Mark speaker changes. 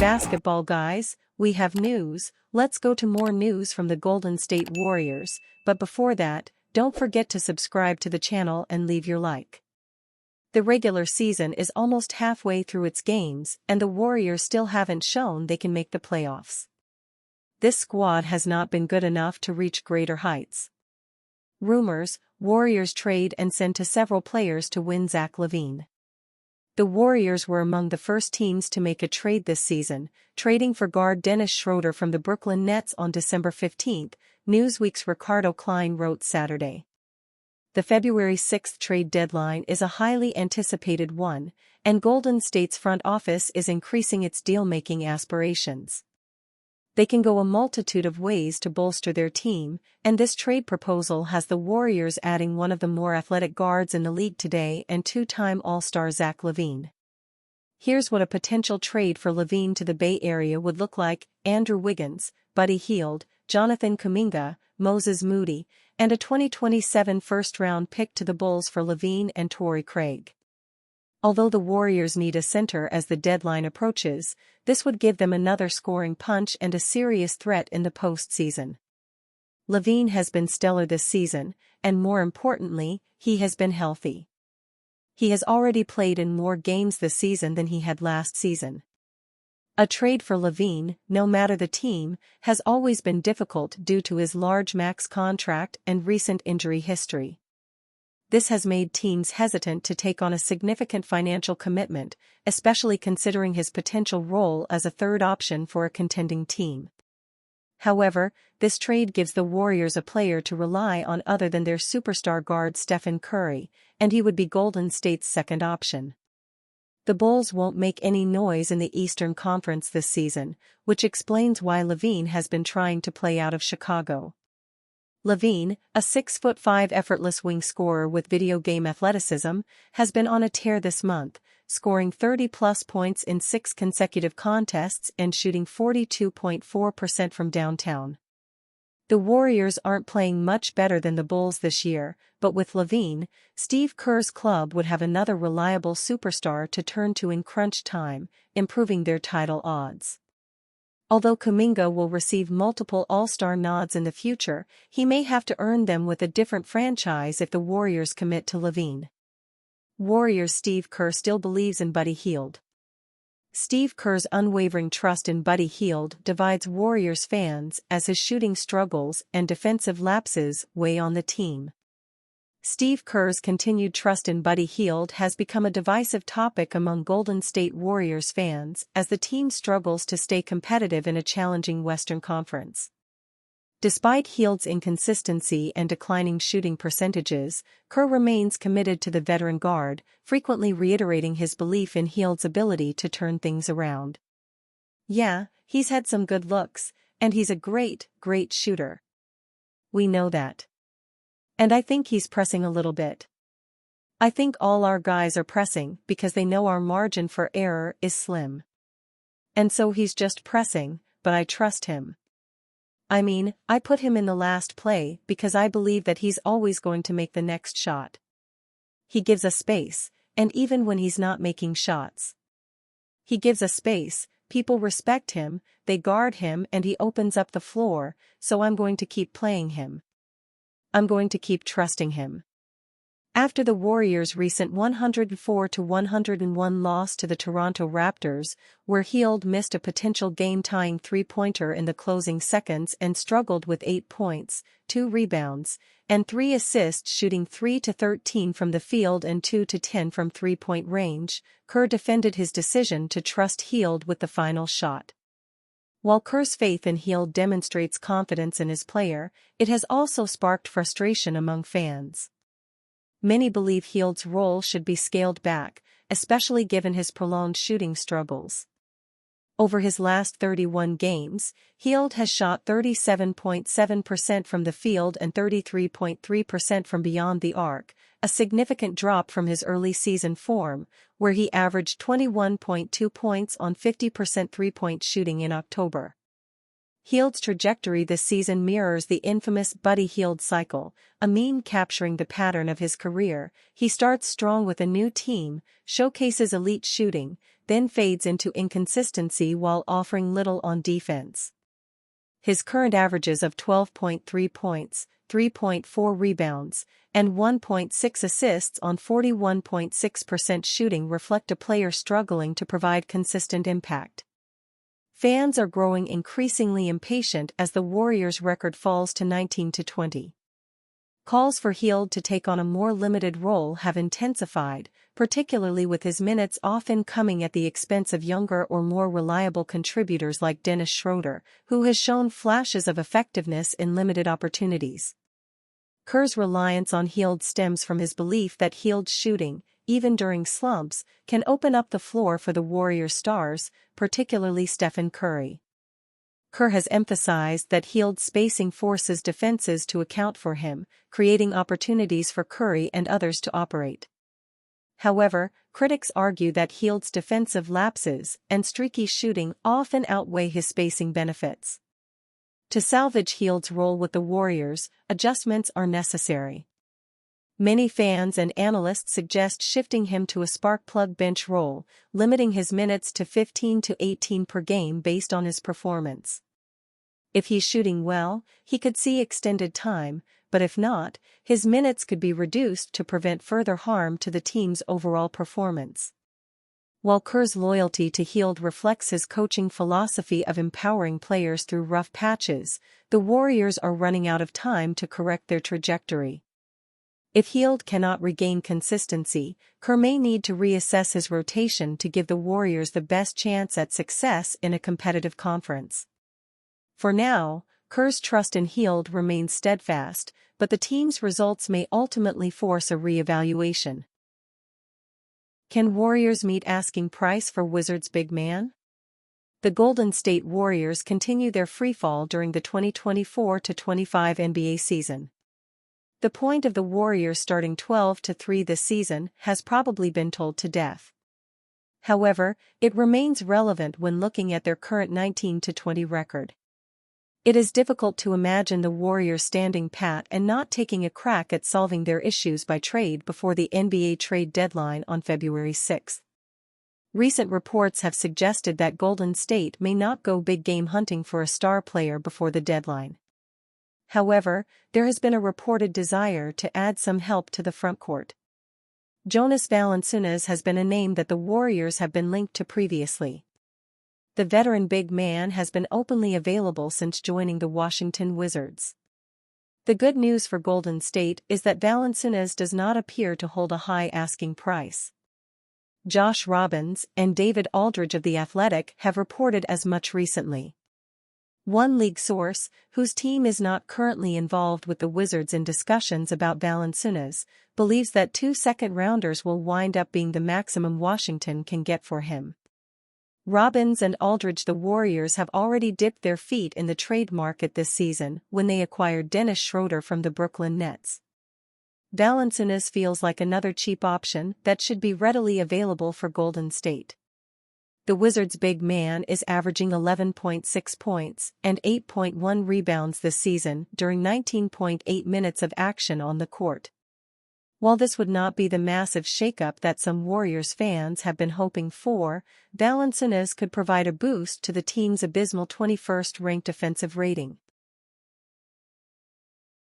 Speaker 1: basketball guys, we have news. Let's go to more news from the Golden State Warriors, but before that, don't forget to subscribe to the channel and leave your like. The regular season is almost halfway through its games and the Warriors still haven't shown they can make the playoffs. This squad has not been good enough to reach greater heights. Rumors: Warriors trade and send to several players to win Zach LaVine. The Warriors were among the first teams to make a trade this season, trading for guard Dennis Schroeder from the Brooklyn Nets on December 15, Newsweek's Ricardo Klein wrote Saturday. The February 6 trade deadline is a highly anticipated one, and Golden State's front office is increasing its deal-making aspirations. They can go a multitude of ways to bolster their team, and this trade proposal has the Warriors adding one of the more athletic guards in the league today and two-time All-Star Zach LaVine. Here's what a potential trade for LaVine to the Bay Area would look like: Andrew Wiggins, Buddy Hield, Jonathan Kuminga, Moses Moody, and a 2027 first-round pick to the Bulls for LaVine and Torrey Craig. Although the Warriors need a center as the deadline approaches, this would give them another scoring punch and a serious threat in the postseason. LaVine has been stellar this season, and more importantly, he has been healthy. He has already played in more games this season than he had last season. A trade for LaVine, no matter the team, has always been difficult due to his large max contract and recent injury history. This has made teams hesitant to take on a significant financial commitment, especially considering his potential role as a third option for a contending team. However, this trade gives the Warriors a player to rely on other than their superstar guard Stephen Curry, and he would be Golden State's second option. The Bulls won't make any noise in the Eastern Conference this season, which explains why LaVine has been trying to play out of Chicago. LaVine, a 6'5" effortless wing scorer with video game athleticism, has been on a tear this month, scoring 30-plus points in 6 consecutive contests and shooting 42.4% from downtown. The Warriors aren't playing much better than the Bulls this year, but with LaVine, Steve Kerr's club would have another reliable superstar to turn to in crunch time, improving their title odds. Although Kuminga will receive multiple All-Star nods in the future, he may have to earn them with a different franchise if the Warriors commit to LaVine. Warriors' Steve Kerr still believes in Buddy Hield. Steve Kerr's unwavering trust in Buddy Hield divides Warriors fans as his shooting struggles and defensive lapses weigh on the team. Steve Kerr's continued trust in Buddy Hield has become a divisive topic among Golden State Warriors fans as the team struggles to stay competitive in a challenging Western Conference. Despite Hield's inconsistency and declining shooting percentages, Kerr remains committed to the veteran guard, frequently reiterating his belief in Hield's ability to turn things around. "Yeah, he's had some good looks, and he's a great shooter. We know that. And I think he's pressing a little bit. I think all our guys are pressing because they know our margin for error is slim. And so he's just pressing, but I trust him. I mean, I put him in the last play because I believe that he's always going to make the next shot. He gives us space, and even when he's not making shots. He gives us space, people respect him, they guard him and he opens up the floor, so I'm going to keep playing him. I'm going to keep trusting him." After the Warriors' recent 104-101 loss to the Toronto Raptors, where Hield missed a potential game-tying three-pointer in the closing seconds and struggled with 8 points, 2 rebounds, and 3 assists shooting 3-13 from the field and 2-10 from three-point range, Kerr defended his decision to trust Hield with the final shot. While Kerr's faith in Hield demonstrates confidence in his player, it has also sparked frustration among fans. Many believe Hield's role should be scaled back, especially given his prolonged shooting struggles. Over his last 31 games, Hield has shot 37.7% from the field and 33.3% from beyond the arc, a significant drop from his early season form, where he averaged 21.2 points on 50% three-point shooting in October. Hield's trajectory this season mirrors the infamous Buddy Hield cycle, a meme capturing the pattern of his career. He starts strong with a new team, showcases elite shooting, then fades into inconsistency while offering little on defense. His current averages of 12.3 points, 3.4 rebounds, and 1.6 assists on 41.6% shooting reflect a player struggling to provide consistent impact. Fans are growing increasingly impatient as the Warriors' record falls to 19-20. Calls for Hield to take on a more limited role have intensified, particularly with his minutes often coming at the expense of younger or more reliable contributors like Dennis Schroeder, who has shown flashes of effectiveness in limited opportunities. Kerr's reliance on Hield stems from his belief that Hield's shooting, even during slumps, can open up the floor for the Warriors' stars, particularly Stephen Curry. Kerr has emphasized that Hield's spacing forces defenses to account for him, creating opportunities for Curry and others to operate. However, critics argue that Hield's defensive lapses and streaky shooting often outweigh his spacing benefits. To salvage Hield's role with the Warriors, adjustments are necessary. Many fans and analysts suggest shifting him to a spark plug bench role, limiting his minutes to 15 to 18 per game based on his performance. If he's shooting well, he could see extended time, but if not, his minutes could be reduced to prevent further harm to the team's overall performance. While Kerr's loyalty to Hield reflects his coaching philosophy of empowering players through rough patches, the Warriors are running out of time to correct their trajectory. If Hield cannot regain consistency, Kerr may need to reassess his rotation to give the Warriors the best chance at success in a competitive conference. For now, Kerr's trust in Hield remains steadfast, but the team's results may ultimately force a re-evaluation. Can Warriors meet asking price for Wizards' big man? The Golden State Warriors continue their freefall during the 2024-25 NBA season. The point of the Warriors starting 12-3 this season has probably been told to death. However, it remains relevant when looking at their current 19-20 record. It is difficult to imagine the Warriors standing pat and not taking a crack at solving their issues by trade before the NBA trade deadline on February 6. Recent reports have suggested that Golden State may not go big game hunting for a star player before the deadline. However, there has been a reported desire to add some help to the frontcourt. Jonas Valanciunas has been a name that the Warriors have been linked to previously. The veteran big man has been openly available since joining the Washington Wizards. The good news for Golden State is that Valanciunas does not appear to hold a high asking price. Josh Robbins and David Aldridge of The Athletic have reported as much recently. One league source, whose team is not currently involved with the Wizards in discussions about Valanciunas, believes that 2 second-rounders will wind up being the maximum Washington can get for him. Robbins and Aldridge. The Warriors have already dipped their feet in the trade market this season when they acquired Dennis Schroeder from the Brooklyn Nets. Valanciunas feels like another cheap option that should be readily available for Golden State. The Wizards' big man is averaging 11.6 points and 8.1 rebounds this season during 19.8 minutes of action on the court. While this would not be the massive shakeup that some Warriors fans have been hoping for, Valanciunas could provide a boost to the team's abysmal 21st-ranked offensive rating.